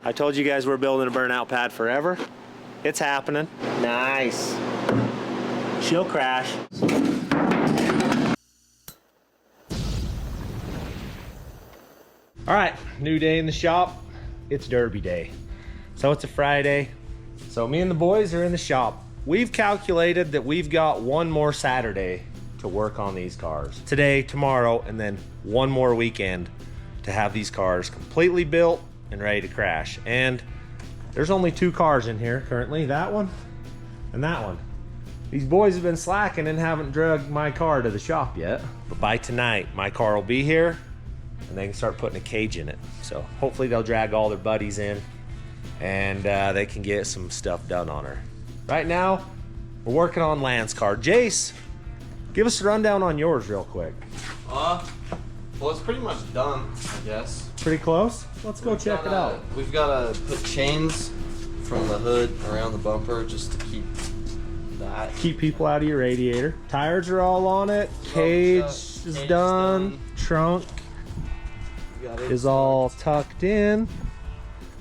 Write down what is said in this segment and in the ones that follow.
I told you guys we're building a burnout pad forever. It's happening. Nice. She'll crash. All right, new day in the shop. It's Derby day. So it's a Friday. So me and the boys are in the shop. We've calculated that we've got one more Saturday to work on these cars. Today, tomorrow, and then one more weekend to have these cars completely built and ready to crash. And there's only 2 cars in here currently, that one and that one. These boys have been slacking and haven't dragged my car to the shop yet. But by tonight, my car will be here and they can start putting a cage in it. So hopefully they'll drag all their buddies in and they can get some stuff done on her. Right now, we're working on Land's car. Jace, give us a rundown on yours real quick. Well, it's pretty much done, I guess. Pretty close? Let's go check it out. We've got to put chains from the hood around the bumper just to keep that. Keep people out of your radiator. Tires are all on it. Cage is done. Trunk is all tucked in.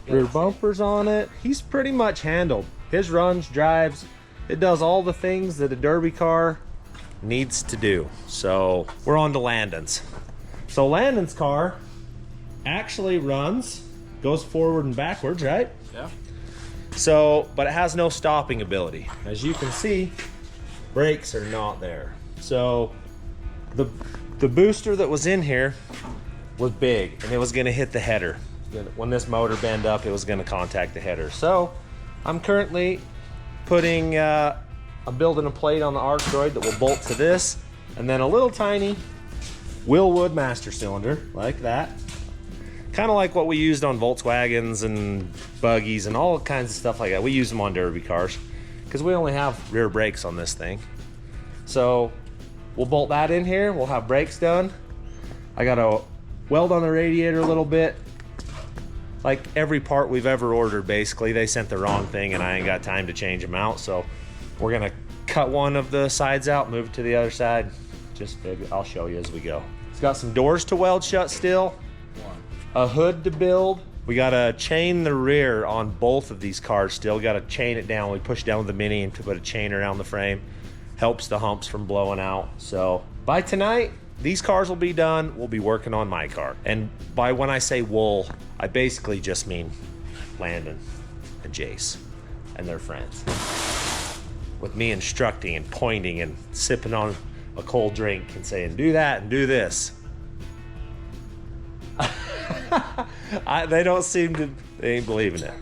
Rear bumper's on it. He's pretty much handled. His runs, drives, it does all the things that a Derby car needs to do. So we're on to Landon's. So Landon's car actually runs, goes forward and backwards, right? Yeah. So, but it has no stopping ability. As you can see, brakes are not there. So the booster that was in here was big and it was gonna hit the header. When this motor bend up, it was gonna contact the header. So I'm currently putting, I'm building a plate on the arc droid that will bolt to this, and then a little tiny Willwood master cylinder like that. Kind of like what we used on Volkswagens and buggies and all kinds of stuff like that. We use them on Derby cars because we only have rear brakes on this thing. So we'll bolt that in here. We'll have brakes done. I got to weld on the radiator a little bit. Like every part we've ever ordered, basically, they sent the wrong thing and I ain't got time to change them out. So we're gonna cut one of the sides out, move it to the other side. Just figure, I'll show you as we go. It's got some doors to weld shut still. A hood to build. We gotta chain the rear on both of these cars still. Gotta chain it down. We push down with the Mini and to put a chain around the frame. Helps the humps from blowing out. So by tonight, these cars will be done. We'll be working on my car. And by when I say wool, I basically just mean Landon and Jace and their friends. With me instructing and pointing and sipping on a cold drink and saying, do that and do this. They don't seem to, they ain't believing it.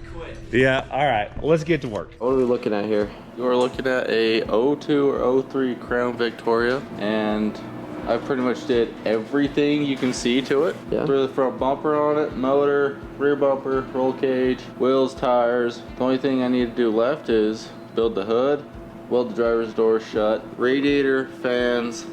Yeah, all right, well, let's get to work. What are we looking at here? You're looking at a 02 or 03 Crown Victoria, and I pretty much did everything you can see to it. Yeah. Threw the front bumper on it, motor, rear bumper, roll cage, wheels, tires. The only thing I need to do left is build the hood, weld the driver's door shut, radiator, fans,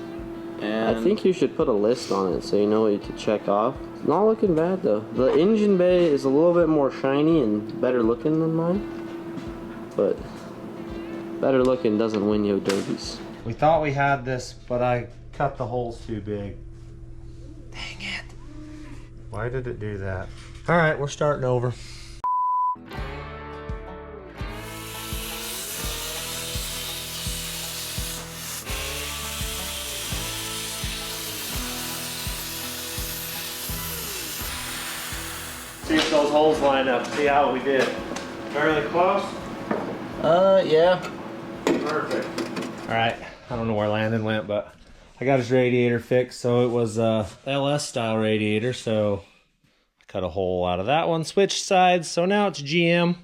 and... I think you should put a list on it so you know what you can check off. It's not looking bad though. The engine bay is a little bit more shiny and better looking than mine, but better looking doesn't win you derbies. We thought we had this, but I cut the holes too big. Dang it. Why did it do that? All right, we're starting over. See if those holes line up. See how we did. Fairly close? Yeah. Perfect. All right, I don't know where Landon went, but I got his radiator fixed. So it was a LS style radiator, so I cut a hole out of that one, switched sides, so now it's GM.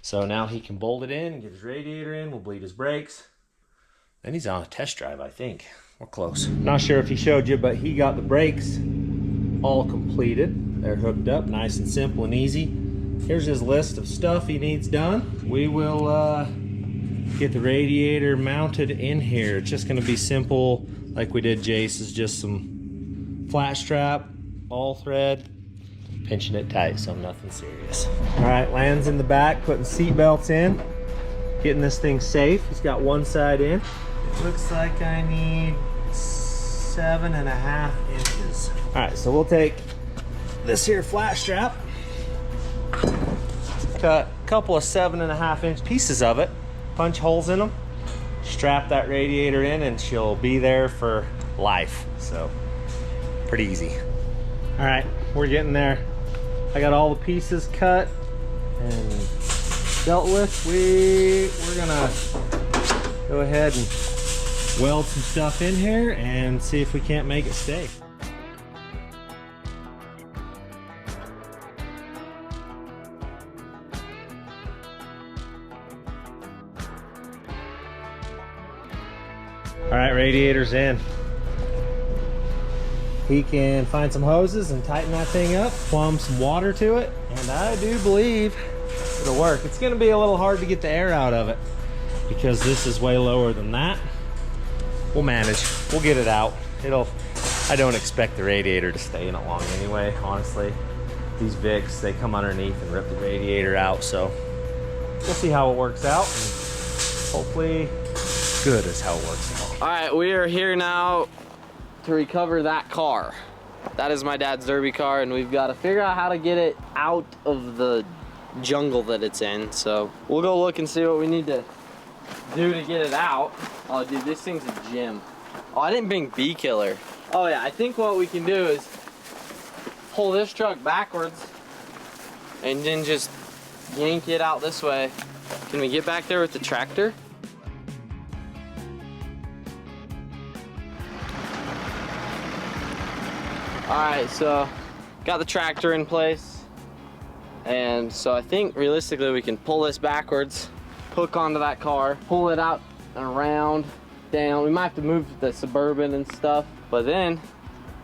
So now he can bolt it in, get his radiator in, we'll bleed his brakes. Then he's on a test drive, I think. We're close. Not sure if he showed you, but he got the brakes all completed. They're hooked up, nice and simple and easy. Here's his list of stuff he needs done. We will get the radiator mounted in here. It's just gonna be simple, like we did Jace's, just some flat strap, all thread, pinching it tight, so nothing serious. All right, Land's in the back, putting seat belts in, getting this thing safe. He's got one side in. It looks like I need 7.5 inches. All right, so we'll take this here flat strap, cut a couple of 7.5-inch pieces of it, punch holes in them, strap that radiator in, and she'll be there for life. So pretty easy. All right, we're getting there. I got all the pieces cut and dealt with. We're gonna go ahead and weld some stuff in here and see if we can't make it stay. All right, radiator's in. He can find some hoses and tighten that thing up, plumb some water to it, and I do believe it'll work. It's gonna be a little hard to get the air out of it because this is way lower than that. We'll manage, we'll get it out. I don't expect the radiator to stay in it long anyway, honestly. These Vicks, they come underneath and rip the radiator out, so we'll see how it works out. And hopefully good is how it works out. All right, we are here now to recover that car. That is my dad's derby car, and we've got to figure out how to get it out of the jungle that it's in. So we'll go look and see what we need to do to get it out. Oh dude, this thing's a gem. Oh, I didn't bring bee killer. Oh yeah, I think what we can do is pull this truck backwards and then just yank it out this way. Can we get back there with the tractor? Alright, so got the tractor in place, and so I think realistically we can pull this backwards, hook onto that car, pull it out and around, down. We might have to move the Suburban and stuff, but then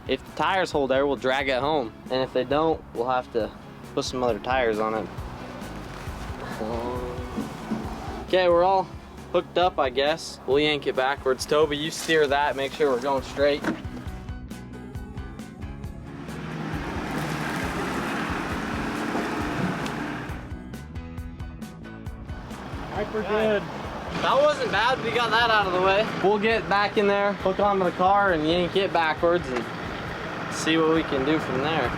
if the tires hold there, we'll drag it home, and if they don't, we'll have to put some other tires on it. Okay, we're all hooked up, I guess. We'll yank it backwards. Toby, you steer that, make sure we're going straight. We're good. That wasn't bad, we got that out of the way. We'll get back in there, hook onto the car and yank it backwards and see what we can do from there.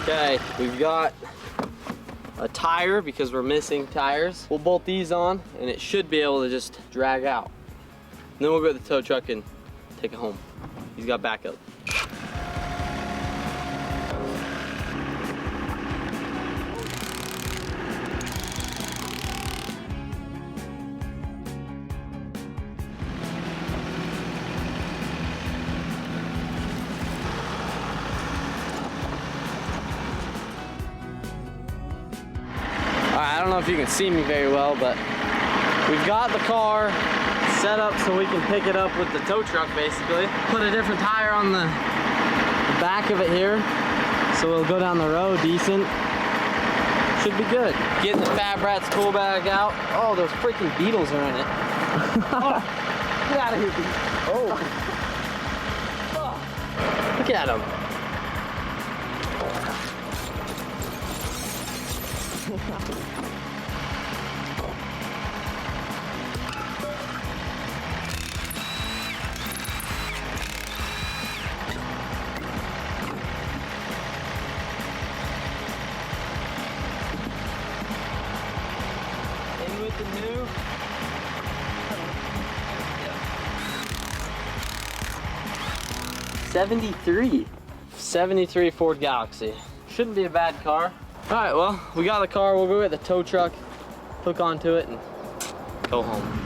Okay, we've got a tire because we're missing tires. We'll bolt these on and it should be able to just drag out. And then we'll go to the tow truck and take it home. He's got backup. I don't know if you can see me very well, but we've got the car set up so we can pick it up with the tow truck basically. Put a different tire on the back of it here so it'll go down the road decent. Should be good. Getting the fabrats tool bag out. Oh, those freaking beetles are in it. Oh, get out of here, beetles. Oh. Look at them. In with the new 73 Ford Galaxy. Shouldn't be a bad car. All right, well, we got the car. We'll go get the tow truck, hook onto it, and go home.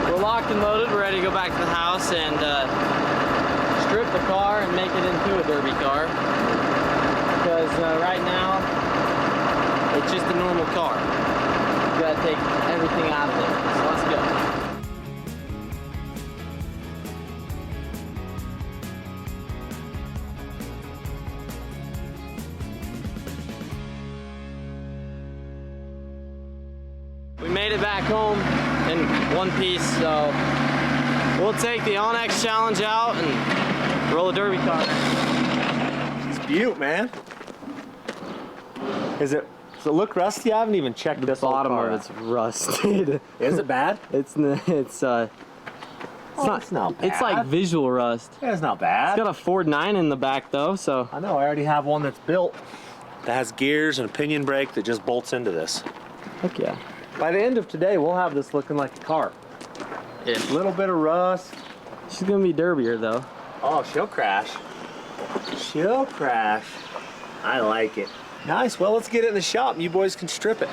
We're locked and loaded. We're ready to go back to the house and strip the car and make it into a derby car, because right now it's just a normal car. You gotta take everything out of it. So let's go. We made it back back home in one piece, so we'll take the Onx challenge out and roll a derby car. It's beaut, man. Does it look rusty? I haven't even checked this Bottom car of it's rusted. Is it bad? It's not bad. It's like visual rust. Yeah, it's not bad. It's got a Ford 9 in the back though, so. I know, I already have one that's built that has gears and a pinion brake that just bolts into this. Heck yeah. By the end of today, we'll have this looking like a car. Yeah. A little bit of rust. She's gonna be derbier though. Oh, she'll crash. She'll crash. I like it. Nice, well, let's get it in the shop and you boys can strip it.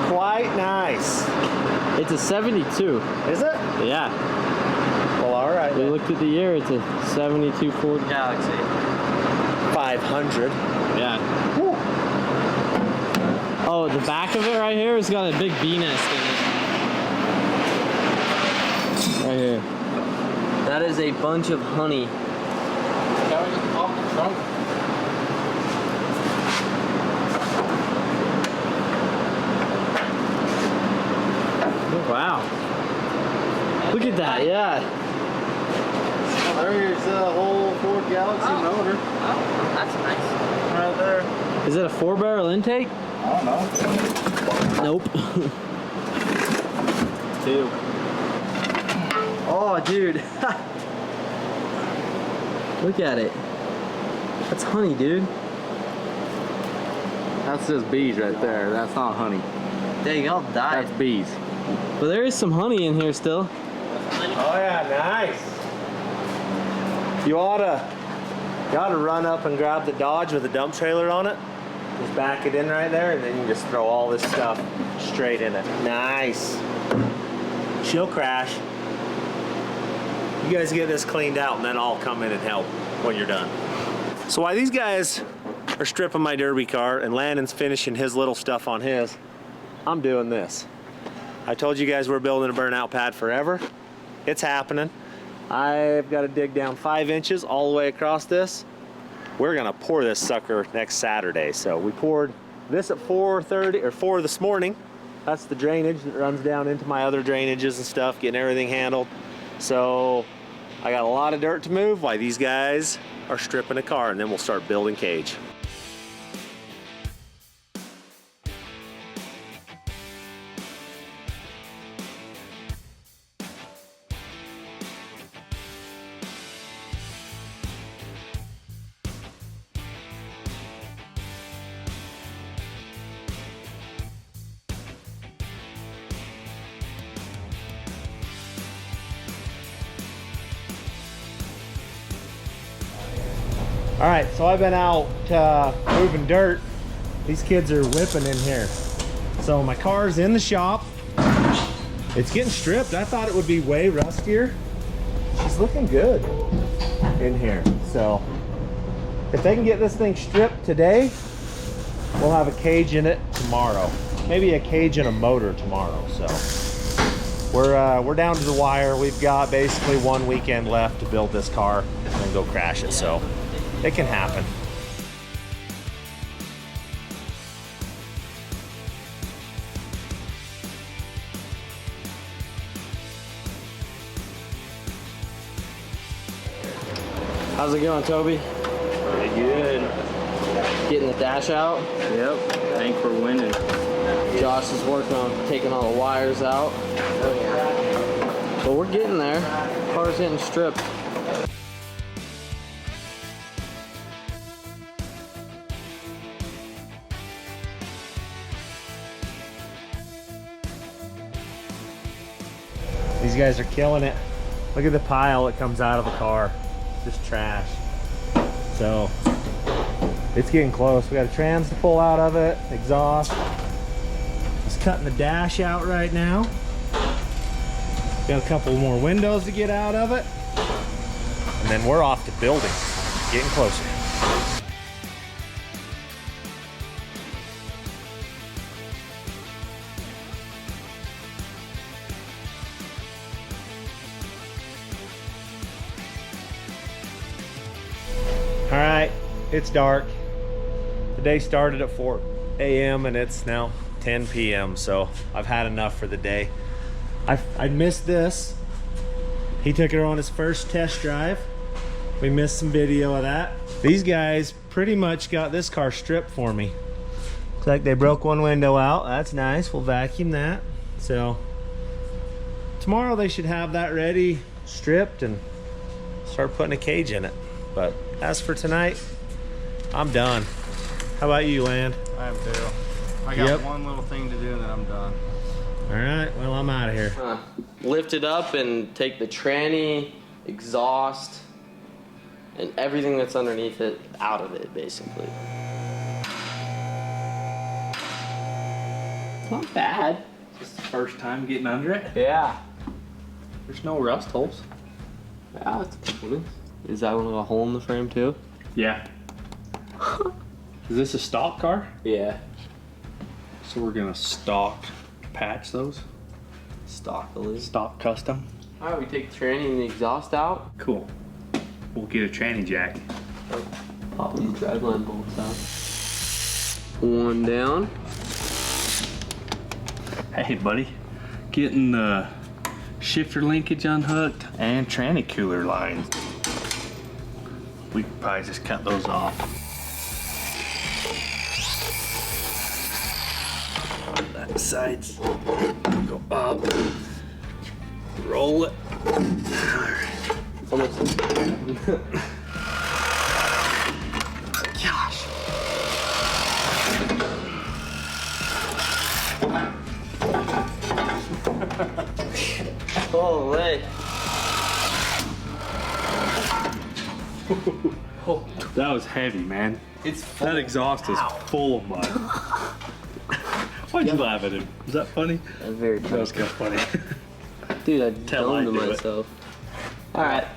Quite nice. It's a 72. Is it? Yeah. Well, all right. We looked at the year, it's a 72 Ford Galaxy. 500. Yeah. Woo. Oh, the back of it right here has got a big bee nest in it. Right here. That is a bunch of honey. Wow. Look at that, yeah. There's a whole Ford Galaxy motor. Oh, that's nice. Right there. Is it a 4-barrel intake? I don't know. Nope. Two. Oh, dude. Look at it. That's honey, dude. That's just bees right there. That's not honey. Dang, y'all died. That's bees. But there is some honey in here still. Oh yeah, nice. You ought to run up and grab the Dodge with a dump trailer on it. Just back it in right there, and then you just throw all this stuff straight in it. Nice. She'll crash. You guys get this cleaned out, and then I'll come in and help when you're done. So while these guys are stripping my derby car and Landon's finishing his little stuff on his, I'm doing this. I told you guys we're building a burnout pad forever. It's happening. I've got to dig down 5 inches all the way across this. We're gonna pour this sucker next Saturday. So we poured this at 4:30 or 4 this morning. That's the drainage that runs down into my other drainages and stuff, getting everything handled. So I got a lot of dirt to move while these guys are stripping a car, and then we'll start building cage. All right, so I've been out moving dirt. These kids are whipping in here. So my car's in the shop. It's getting stripped. I thought it would be way rustier. She's looking good in here. So if they can get this thing stripped today, we'll have a cage in it tomorrow. Maybe a cage and a motor tomorrow. So we're down to the wire. We've got basically 1 weekend left to build this car and then go crash it. So it can happen. How's it going, Toby? Pretty good. Getting the dash out. Yep. Think we're winning. Josh is working on taking all the wires out. But we're getting there. Car's getting stripped. These guys are killing it. Look at the pile that comes out of the car. Just trash. So it's getting close. We got a trans to pull out of it, exhaust. Just cutting the dash out right now. Got a couple more windows to get out of it. And then we're off to building. Getting closer. All right, it's dark. The day started at 4 a.m. and it's now 10 p.m. So I've had enough for the day. I missed this. He took it on his first test drive. We missed some video of that. These guys pretty much got this car stripped for me. Looks like they broke one window out. That's nice. We'll vacuum that. So tomorrow they should have that ready, stripped, and start putting a cage in it. But as for tonight, I'm done. How about you, Land? I am too. I got one little thing to do and then I'm done. All right, well, I'm out of here. Lift it up and take the tranny, exhaust, and everything that's underneath it out of it, basically. It's not bad. Just the first time getting under it. Yeah. There's no rust holes. Yeah, it's cool. Is that one with a hole in the frame too? Yeah. Is this a stock car? Yeah. So we're gonna stock patch those. Stock the lid. Stock custom. Alright, we take the tranny and the exhaust out. Cool. We'll get a tranny jack. Pop these driveline bolts out. One down. Hey buddy, getting the shifter linkage unhooked and tranny cooler lines. We could probably just cut those off. That sides go up, roll it. Almost. Gosh. Holy. That was heavy, man. It's full. That exhaust is full of mud. Why'd you laugh at him? Was that funny? That's very That was kind of funny. Dude, I Tell I domed do it. myself. Alright.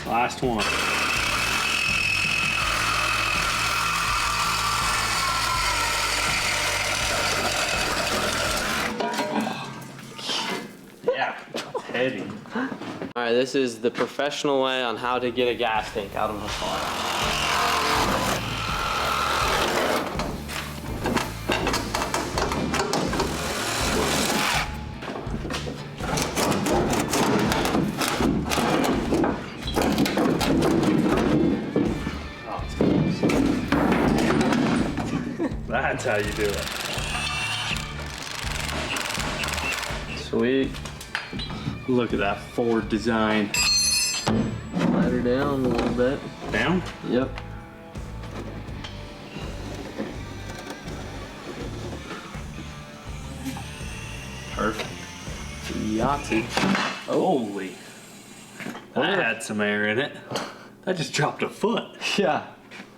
Last one. Yeah, it's heavy. Alright, this is the professional way on how to get a gas tank out of a car. That's how you do it. Sweet. Look at that Ford design. Slide her down a little bit. Down? Yep. Perfect. Yahtzee. Holy. That had some air in it. That just dropped a foot. Yeah.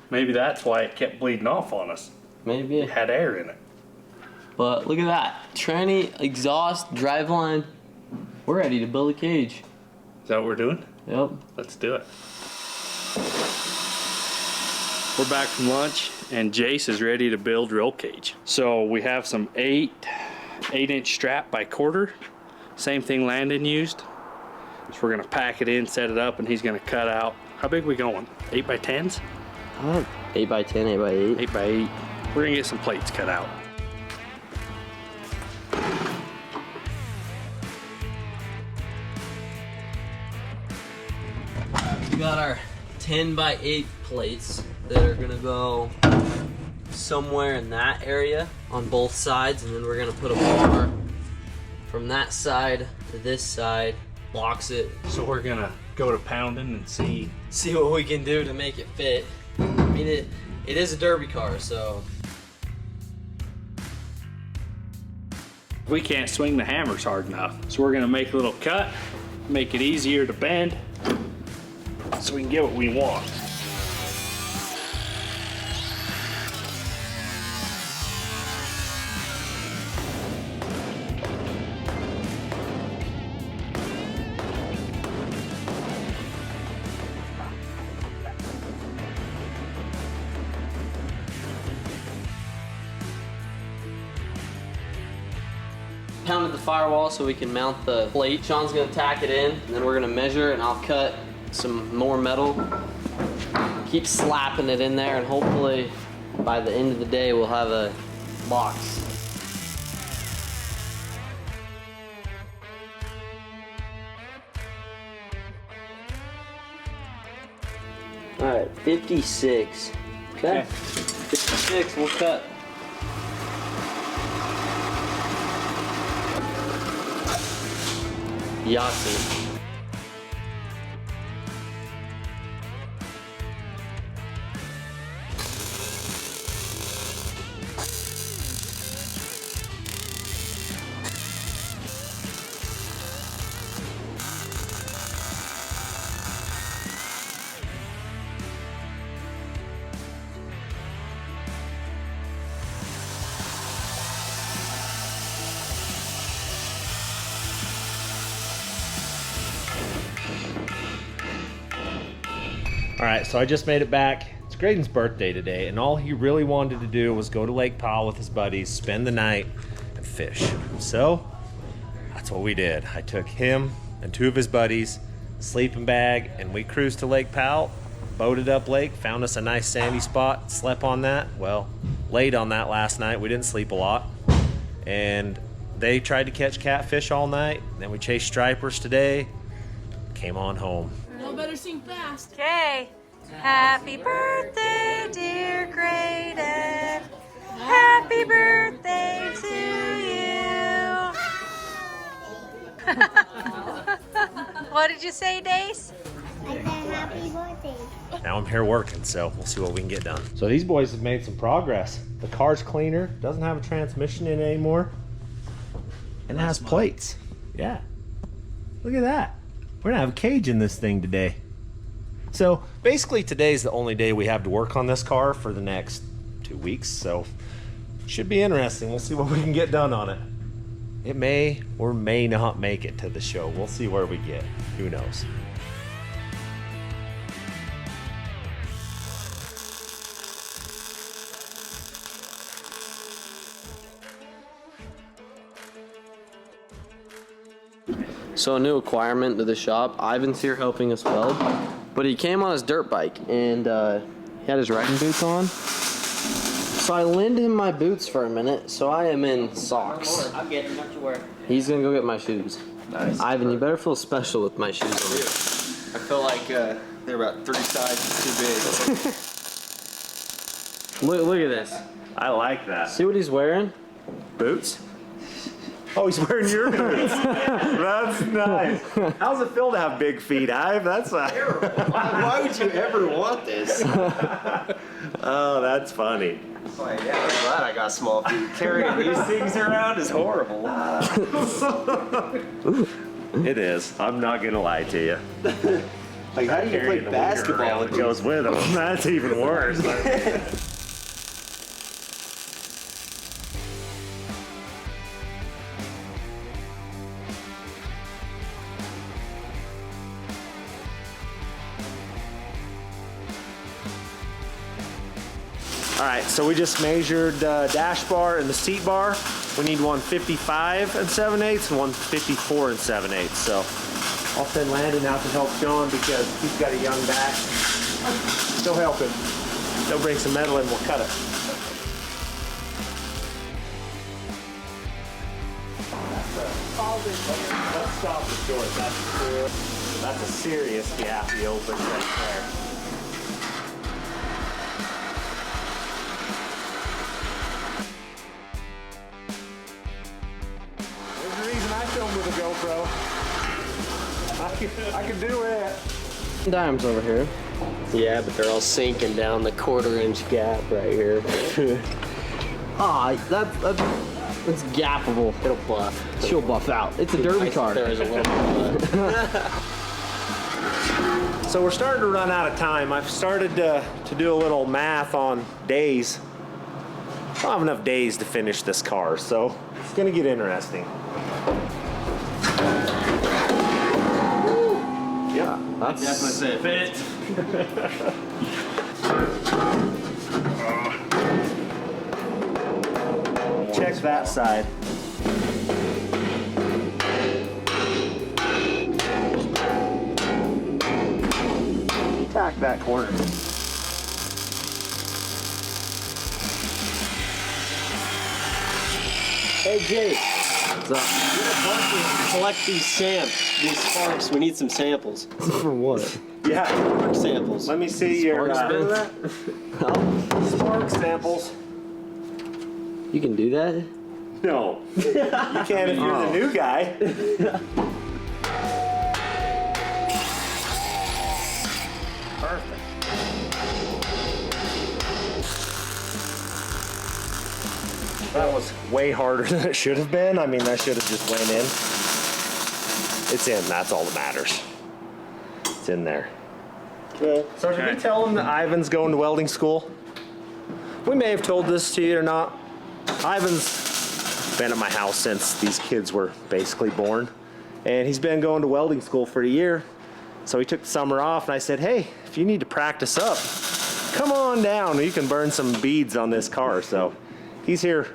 Maybe that's why it kept bleeding off on us. Maybe. It had air in it. But look at that. Tranny, exhaust, driveline. We're ready to build a cage. Is that what we're doing? Yep. Let's do it. We're back from lunch and Jace is ready to build roll cage. So we have some 8-inch strap by quarter. Same thing Landon used. So we're gonna pack it in, set it up, and he's gonna cut out. How big are we going? 8 by 10s? 8 by 10, 8 by 8. 8 by 8. We're gonna get some plates cut out. We got our 10 by 8 plates that are gonna go somewhere in that area on both sides, and then we're gonna put a bar from that side to this side, locks it. So we're gonna go to pounding and see. See what we can do to make it fit. I mean, it is a derby car, so. We can't swing the hammers hard enough. So we're gonna make a little cut, make it easier to bend, so we can get what we want. Pounded the firewall so we can mount the plate. Sean's gonna tack it in, and then we're gonna measure, and I'll cut some more metal. Keep slapping it in there, and hopefully by the end of the day we'll have a box. All right, 56. Okay. 56, we'll cut. Yahtzee. All right, so I just made it back. It's Graydon's birthday today, and all he really wanted to do was go to Lake Powell with his buddies, spend the night, and fish. So that's what we did. I took him and 2 of his buddies, sleeping bag, and we cruised to Lake Powell, boated up lake, found us a nice sandy spot, slept on that. Well, laid on that last night. We didn't sleep a lot. And they tried to catch catfish all night. Then we chased stripers today. Came on home. Y'all better sing fast. Okay. Happy birthday, dear Graydon. Happy birthday to you. What did you say, Dace? I said happy birthday. Now I'm here working, so we'll see what we can get done. So these boys have made some progress. The car's cleaner, doesn't have a transmission in it anymore, and it has plates. Yeah. Look at that. We're gonna have a cage in this thing today. So basically today's the only day we have to work on this car for the next 2 weeks, so should be interesting. We'll see what we can get done on it. It may or may not make it to the show. We'll see where we get. Who knows? So a new acquirement to the shop. Ivan's here helping us weld, but he came on his dirt bike and he had his riding boots on. So I lent him my boots for a minute, so I am in socks. I'm getting not to work. He's gonna go get my shoes. Nice. Ivan, you better feel special with my shoes on. I feel like they're about 3 sizes too big. Look at this. I like that. See what he's wearing? Boots? Oh, he's wearing your boots. That's nice. How's it feel to have big feet, Ive? That's Terrible. Why would you ever want this? Oh, that's funny. It's like, yeah, I'm glad I got small feet. Carrying these things around is horrible. It is. I'm not gonna lie to you. Like, how do you play basketball with It goes with them. That's even worse. All right, so we just measured the dash bar and the seat bar. We need one 55 7/8 and one 54 7/8. So I'll send Landon out to help Sean because he's got a young back. He'll help him. He'll bring some metal and we'll cut it. Let's stop the short. That's a serious gap he opened right there. There's the reason I filmed with a GoPro. I can do it. Dimes over here. Yeah, but they're all sinking down the 1/4-inch gap right here. It's gappable. It'll buff. She'll buff out. It's a derby car. There is a little bit. So we're starting to run out of time. I've started to do a little math on days. I don't have enough days to finish this car, so it's gonna get interesting. Yeah, That's Definitely say it fits. check that side. Tack that corner. Hey, Jake. What's up? Collect these these sparks. We need some samples. For what? Yeah. Spark samples. Let me see your spark samples. You can do that? No. You can if you're the new guy. Perfect. That was way harder than it should have been. I mean, that should have just went in. It's in. That's all that matters. It's in there. So did we tell him that Ivan's going to welding school? We may have told this to you or not. Ivan's been at my house since these kids were basically born. And he's been going to welding school for a year. So he took the summer off and I said, hey, if you need to practice up, come on down. You can burn some beads on this car. So he's here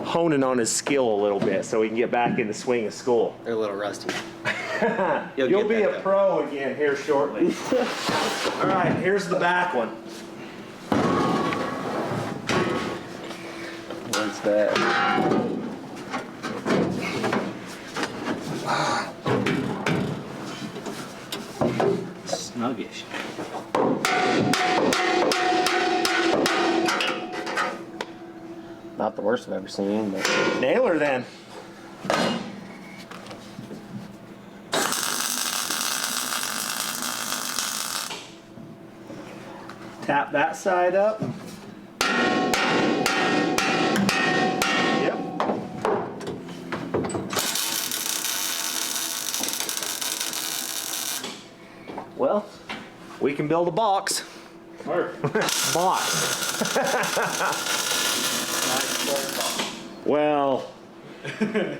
honing on his skill a little bit so he can get back in the swing of school. They're a little rusty. You'll be a pro again here shortly. All right, here's the back one. What's that? Snuggish. Not the worst I've ever seen, but Nail her then. Tap that side up. Yep. Well, we can build a box. Box. Well,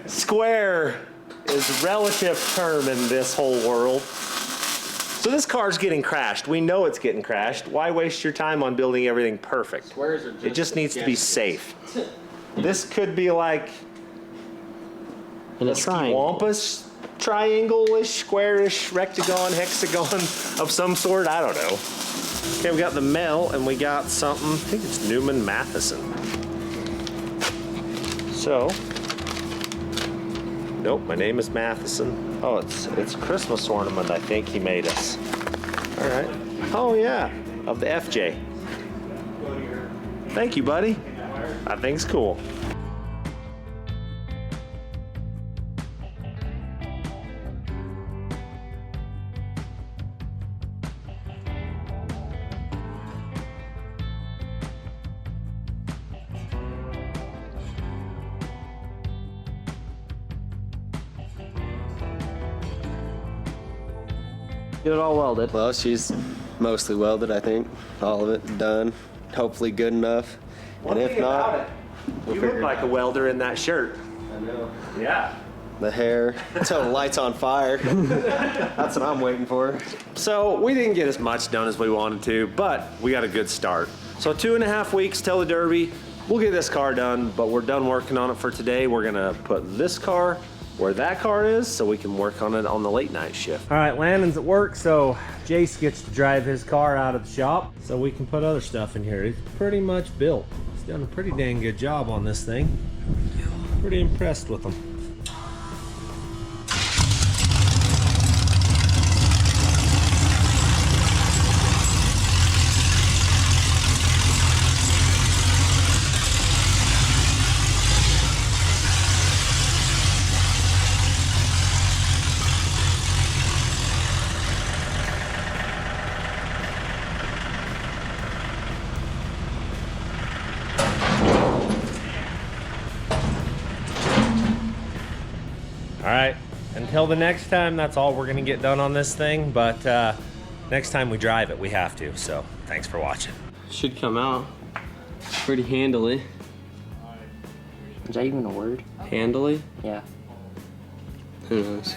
square is a relative term in this whole world. So this car's getting crashed. We know it's getting crashed. Why waste your time on building everything perfect? squares are It just needs to be safe. This could be like And a a triangle. swampus, triangle-ish, square-ish, rectagon, hexagon of some sort. I don't know. Okay, we got the Mel and we got something. I think it's Newman Matheson. So, nope, my name is Matheson. Oh, it's a Christmas ornament I think he made us. All right. Oh yeah, of the FJ. Thank you, buddy. I think it's cool. Get it all welded. well, she's mostly welded, I think. All of it done. Hopefully good enough. One and if thing not, about it, we'll you figure look it like a welder in that shirt. I know. Yeah. The hair until the light's on fire. That's what I'm waiting for. So we didn't get as much done as we wanted to, but we got a good start. So 2.5 weeks till the Derby. We'll get this car done, but we're done working on it for today. We're gonna put this car where that car is so we can work on it on the late night shift. All right, Landon's at work, so Jace gets to drive his car out of the shop so we can put other stuff in here. It's pretty much built. He's done a pretty dang good job on this thing. Pretty impressed with him. All right, until the next time, that's all we're gonna get done on this thing, but next time we drive it, we have to, so thanks for watching. Should come out pretty handily. Is that even a word? Handily? Yeah. Who knows?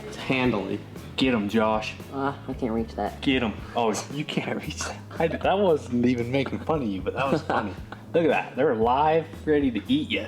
It's handily. Get him, Josh. I can't reach that. Get him. Oh, you can't reach that. That wasn't even making fun of you, but that was funny. Look at that. They're live, ready to eat you.